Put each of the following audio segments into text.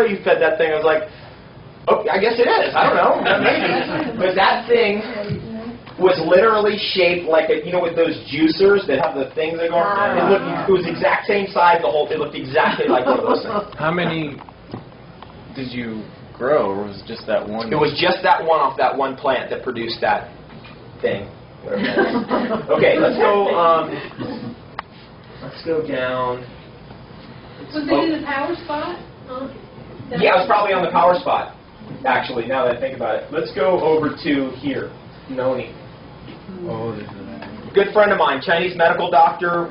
you fed that thing. I was like, oh, I guess it is. I don't know. Maybe. But that thing was literally shaped like a, you know, with those juicers that have the things that go on. It was the exact same size. It looked exactly like one of those things. How many did you grow, or was it just that one? It was just that one off that one plant that produced that thing. Okay, let's go. Let's go down. Was it in the power spot? Yeah, it was probably on the power spot. Actually, now that I think about it, let's go over to here, Noni. Oh, good friend of mine, Chinese medical doctor.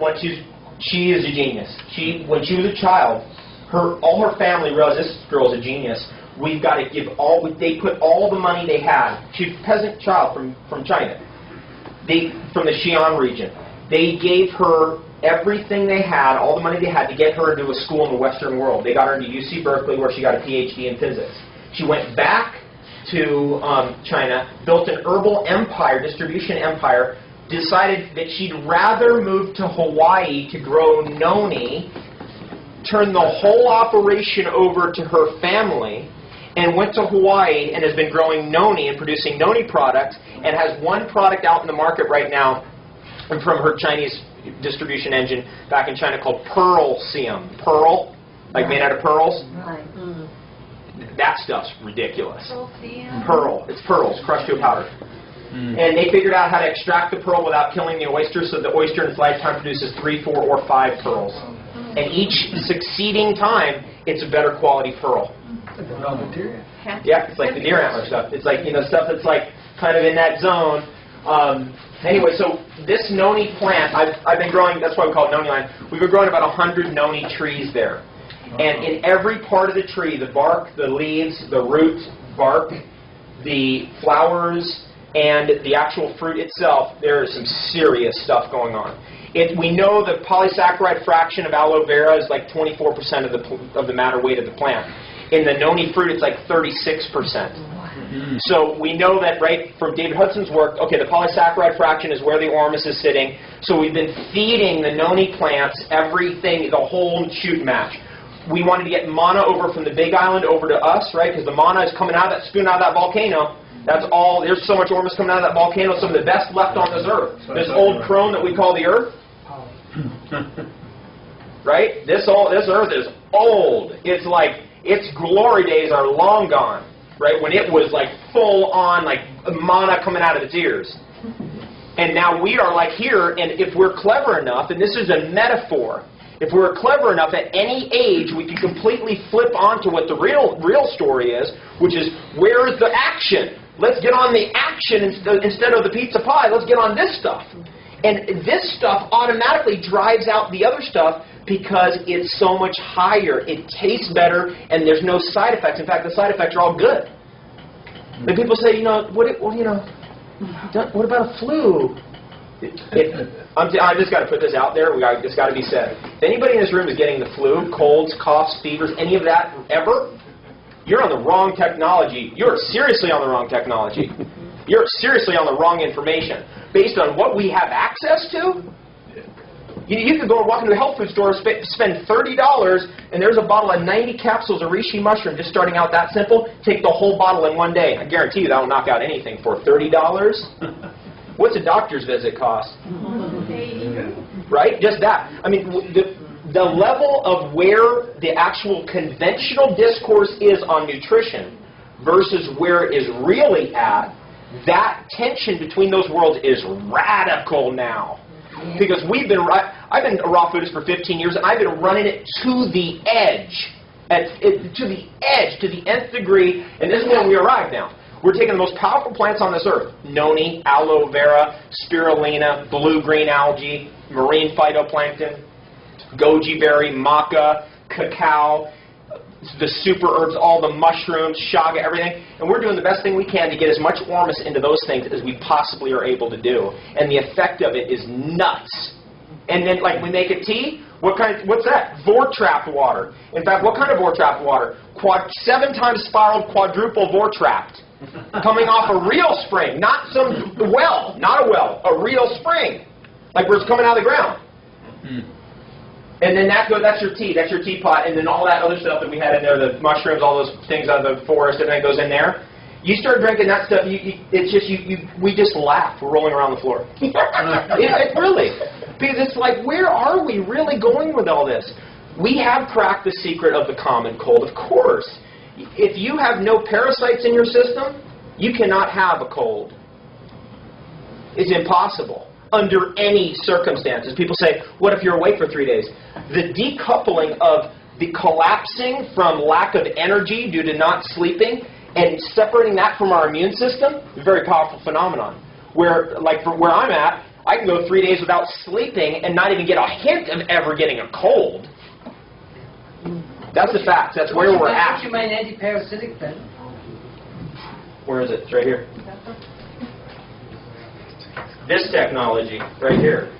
She is a genius. When she was a child, all her family realized this girl's a genius. We've got to give they put all the money they had. She's a peasant child from China. From the Xi'an region. They gave her everything they had, all the money they had to get her into a school in the Western world. They got her into UC Berkeley where she got a PhD in physics. She went back to China, built an herbal empire, distribution empire, decided that she'd rather move to Hawaii to grow noni, turn the whole operation over to her family, and went to Hawaii and has been growing noni and producing noni products and has one product out in the market right now from her Chinese distribution engine back in China called Pearl-Cium. Pearl, like made out of pearls. Right. That stuff's ridiculous. Pearl-Cium. Pearl. It's pearls crushed to a powder. And they figured out how to extract the pearl without killing the oyster, so the oyster in its lifetime produces 3, 4, or 5 pearls. And each succeeding time, it's a better quality pearl. Yeah, it's like the deer antler stuff. It's like, you know, stuff that's like kind of in that zone. Anyway, so this noni plant, I've been growing, that's why we call it noni land. We've been growing about 100 noni trees there. And in every part of the tree, the bark, the leaves, the root, bark, the flowers, and the actual fruit itself, there is some serious stuff going on. We know the polysaccharide fraction of aloe vera is like 24% of the matter weight of the plant. In the noni fruit, it's like 36%. So we know that, right, from David Hudson's work, okay, the polysaccharide fraction is where the ormus is sitting. So we've been feeding the noni plants everything, the whole shoot match. We wanted to get mana over from the Big Island over to us, right, because the mana is coming out of that spoon out of that volcano. That's all. There's so much ormus coming out of that volcano. Some of the best left on this earth. This old crone that we call the earth. Right? This earth is old. It's like its glory days are long gone. Right? When it was like full on, like mana coming out of its ears. And now we are like here, and if we're clever enough, and this is a metaphor, if we're clever enough at any age, we can completely flip onto what the real story is, which is, where's the action? Let's get on the action instead of the pizza pie. Let's get on this stuff. And this stuff automatically drives out the other stuff because it's so much higher. It tastes better, and there's no side effects. In fact, the side effects are all good. And people say, what about a flu? I just got to put this out there. It's got to be said. If anybody in this room is getting the flu, colds, coughs, fevers, any of that ever, you're on the wrong technology. You're seriously on the wrong technology. You're seriously on the wrong information. Based on what we have access to, you could go and walk into a health food store, spend $30, and there's a bottle of 90 capsules of reishi mushroom, just starting out that simple. Take the whole bottle in one day. I guarantee you that will knock out anything for $30. What's a doctor's visit cost? Right? Just that. I mean, the level of where the actual conventional discourse is on nutrition versus where it is really at, that tension between those worlds is radical now. Because I've been a raw foodist for 15 years, and I've been running it to the edge. To the nth degree, and this is where we arrive now. We're taking the most powerful plants on this earth, noni, aloe vera, spirulina, blue-green algae, marine phytoplankton, goji berry, maca, cacao, the super herbs, all the mushrooms, shaga, everything. And we're doing the best thing we can to get as much ormus into those things as we possibly are able to do. And the effect of it is nuts. And then, like, we make a tea. What's that? Vortrapped water. In fact, what kind of Vortrapped water? 7 times spiraled quadruple Vortrapped. Coming off a real spring, not some well, not a well, a real spring. Like where it's coming out of the ground. And then that's your tea. That's your teapot. And then all that other stuff that we had in there, the mushrooms, all those things out of the forest, everything goes in there. You start drinking that stuff, it's just, we just laugh. We're rolling around the floor. it really. Because it's like, where are we really going with all this? We have cracked the secret of the common cold, of course. If you have no parasites in your system, you cannot have a cold. It's impossible under any circumstances. People say, what if you're awake for 3 days? The decoupling of the collapsing from lack of energy due to not sleeping and separating that from our immune system is a very powerful phenomenon. Where, like from where I'm at, I can go 3 days without sleeping and not even get a hint of ever getting a cold. That's the fact. That's where we're at. You mean anti-parasitic then? Where is it? It's right here. This technology, right here.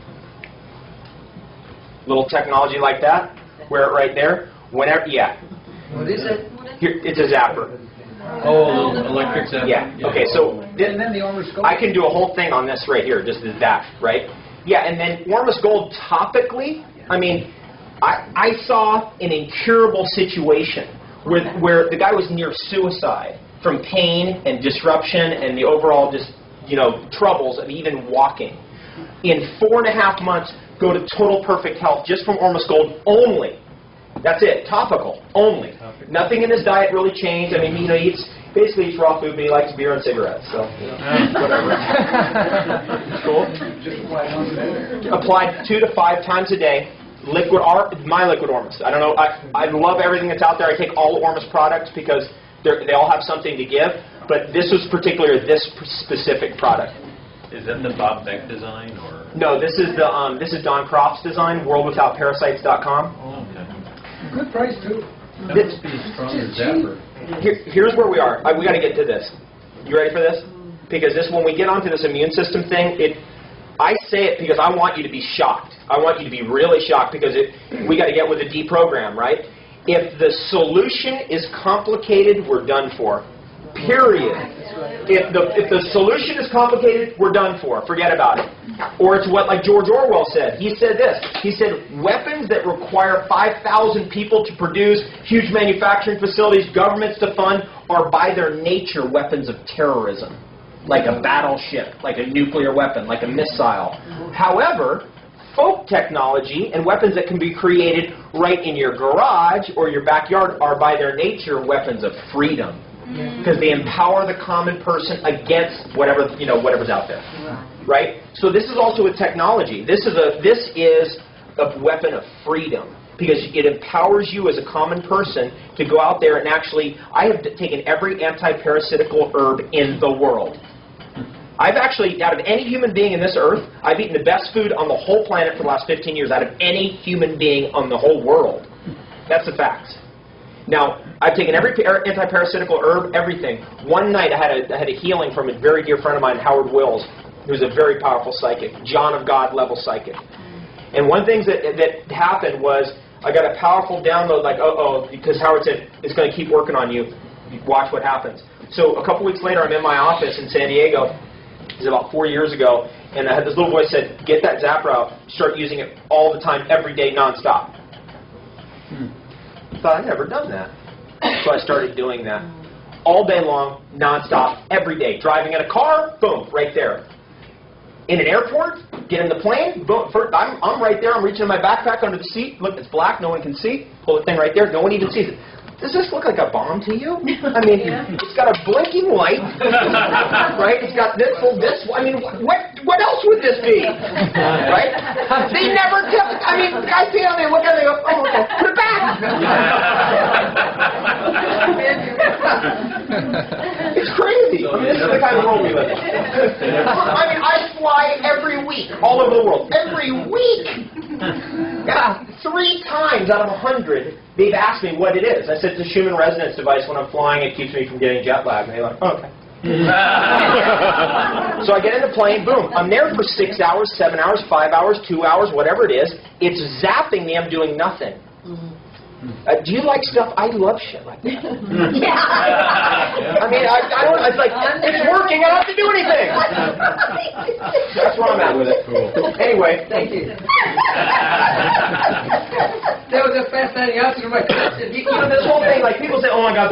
Little technology like that, where right there, whenever, yeah. What is it? Here, it's a zapper. Oh, electric zapper. Yeah. Okay, so And then the Ormus Gold. I can do a whole thing on this right here, just that, right? Yeah, and then Ormus Gold topically, I mean, I saw an incurable situation where the guy was near suicide from pain and disruption and the overall just, troubles of even walking. In 4.5 months, go to total perfect health just from Ormus Gold only. That's it, topical, only. Nothing in his diet really changed. I mean, he basically eats raw food, but he likes beer and cigarettes, so, whatever. Cool. Applied 2 to 5 times a day. My liquid Ormus. I don't know. I love everything that's out there. I take all Ormus products because they all have something to give. But this was particularly this specific product. Is that the Bob Beck design, or? No, this is Don Croft's design. WorldWithoutParasites.com. Oh, okay. Good price too. That must be a stronger zapper. Here's where we are. We got to get to this. You ready for this? Because when we get onto this immune system thing, I say it because I want you to be shocked. I want you to be really shocked because we got to get with the deprogram, right? If the solution is complicated, we're done for. Period. If the solution is complicated, we're done for. Forget about it. Or it's what, like George Orwell said. He said this. He said, weapons that require 5,000 people to produce, huge manufacturing facilities, governments to fund, are by their nature weapons of terrorism. Like a battleship, like a nuclear weapon, like a missile. However, folk technology and weapons that can be created right in your garage or your backyard are by their nature weapons of freedom. Because they empower the common person against whatever's out there. Right? So this is also a technology. This is a weapon of freedom. Because it empowers you as a common person to go out there and actually, I have taken every anti-parasitical herb in the world. I've actually, out of any human being in this earth, I've eaten the best food on the whole planet for the last 15 years out of any human being on the whole world. That's the fact. Now, I've taken every anti-parasitical herb, everything. One night I had a healing from a very dear friend of mine, Howard Wills, who's a very powerful psychic, John of God level psychic. And one thing that happened was I got a powerful download like, because Howard said, it's going to keep working on you. Watch what happens. So a couple weeks later, I'm in my office in San Diego. It was about 4 years ago. And I had this little voice said, get that zapper out. Start using it all the time, every day, nonstop. I thought, I'd never done that. So I started doing that. All day long, nonstop, every day. Driving in a car, boom, right there. In an airport, get in the plane, boom. I'm right there. I'm reaching in my backpack under the seat. Look, it's black. No one can see. Pull the thing right there. No one even sees it. Does this look like a bomb to you? I mean, it's got a blinking light, right? It's got this. I mean, what else would this be, right? They never tell. I mean, guys see how they look at it. They go, oh, okay, put it back. It's crazy. I mean, this is the kind of world we live in. I mean, I fly every week all over the world. Every week. Yeah, 3 times out of 100, they've asked me what it is. I said, it's a Schumann resonance device. When I'm flying, it keeps me from getting jet lag. And they're like, oh, okay. So I get in the plane, boom. I'm there for 6 hours, 7 hours, 5 hours, 2 hours, whatever it is. It's zapping me. I'm doing nothing. Do you like stuff? I love shit like that. I mean, I don't. It's like it's working. I don't have to do anything. That's where I'm at with it. Cool. Anyway, Thank you. That was a fascinating answer to my question. you know, this whole thing, like people say, "Oh my God,